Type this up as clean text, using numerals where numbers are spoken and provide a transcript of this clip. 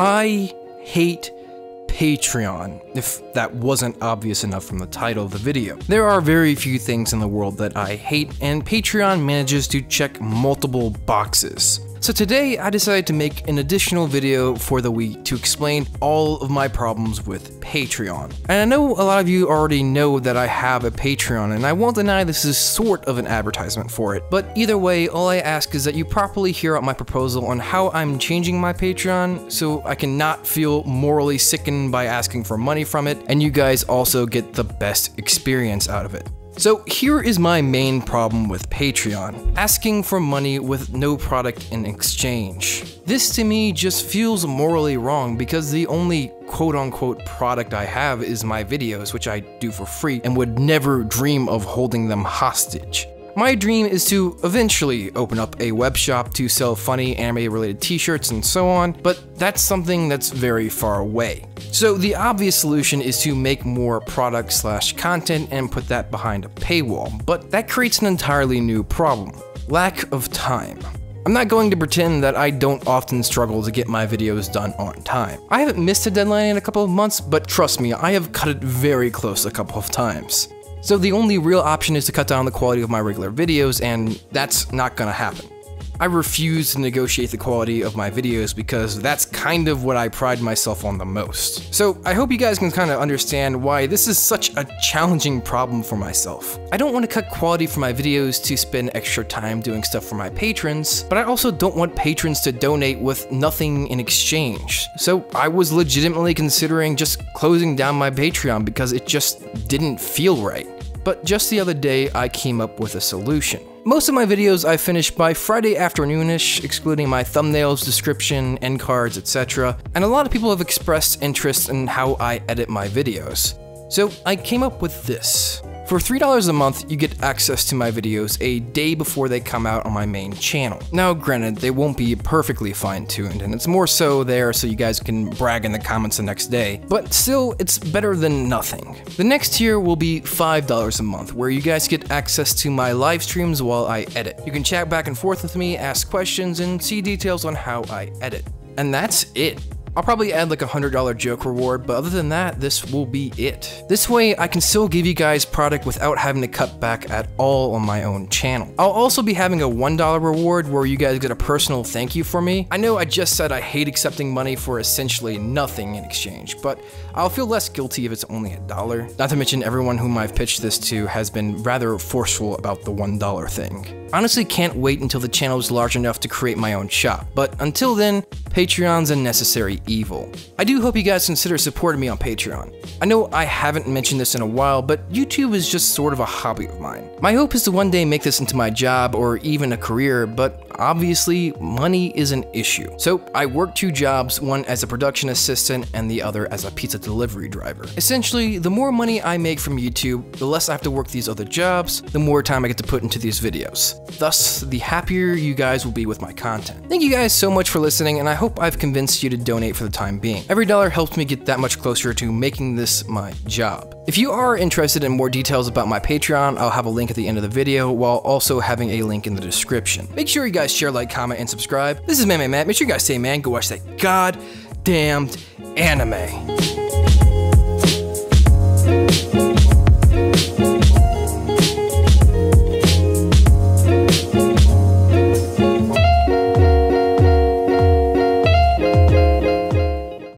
I hate Patreon, if that wasn't obvious enough from the title of the video. There are very few things in the world that I hate, and Patreon manages to check multiple boxes. So today I decided to make an additional video for the week to explain all of my problems with Patreon. And I know a lot of you already know that I have a Patreon, and I won't deny this is sort of an advertisement for it. But either way, all I ask is that you properly hear out my proposal on how I'm changing my Patreon so I can not feel morally sickened by asking for money from it, and you guys also get the best experience out of it. So here is my main problem with Patreon: asking for money with no product in exchange. This to me just feels morally wrong because the only quote-unquote product I have is my videos, which I do for free and would never dream of holding them hostage. My dream is to eventually open up a web shop to sell funny anime-related t-shirts and so on, but that's something that's very far away. So the obvious solution is to make more product/content and put that behind a paywall, but that creates an entirely new problem: lack of time. I'm not going to pretend that I don't often struggle to get my videos done on time. I haven't missed a deadline in a couple of months, but trust me, I have cut it very close a couple of times. So the only real option is to cut down the quality of my regular videos, and that's not gonna happen. I refuse to negotiate the quality of my videos because that's kind of what I pride myself on the most. So I hope you guys can kind of understand why this is such a challenging problem for myself. I don't want to cut quality for my videos to spend extra time doing stuff for my patrons, but I also don't want patrons to donate with nothing in exchange. So I was legitimately considering just closing down my Patreon because it just didn't feel right. But just the other day, I came up with a solution. Most of my videos I finish by Friday afternoonish, excluding my thumbnails, description, end cards, etc. And a lot of people have expressed interest in how I edit my videos. So I came up with this. For $3 a month, you get access to my videos a day before they come out on my main channel. Now granted, they won't be perfectly fine-tuned, and it's more so there so you guys can brag in the comments the next day, but still, it's better than nothing. The next tier will be $5 a month, where you guys get access to my live streams while I edit. You can chat back and forth with me, ask questions, and see details on how I edit. And that's it. I'll probably add like a $100 joke reward, but other than that, this will be it. This way, I can still give you guys product without having to cut back at all on my own channel. I'll also be having a $1 reward where you guys get a personal thank you for me. I know I just said I hate accepting money for essentially nothing in exchange, but I'll feel less guilty if it's only $1. Not to mention everyone whom I've pitched this to has been rather forceful about the $1 thing. Honestly, can't wait until the channel is large enough to create my own shop, but until then, Patreon's a necessary evil. I do hope you guys consider supporting me on Patreon. I know I haven't mentioned this in a while, but YouTube is just sort of a hobby of mine. My hope is to one day make this into my job or even a career, but obviously, money is an issue. So I work 2 jobs, one as a production assistant and the other as a pizza delivery driver. Essentially, the more money I make from YouTube, the less I have to work these other jobs, the more time I get to put into these videos. Thus, the happier you guys will be with my content. Thank you guys so much for listening, and I hope I've convinced you to donate for the time being. Every dollar helps me get that much closer to making this my job. If you are interested in more details about my Patreon, I'll have a link at the end of the video, while also having a link in the description. Make sure you guys share, like, comment, and subscribe. This is Manime Matt. Make sure you guys say, man, go watch that goddamned anime.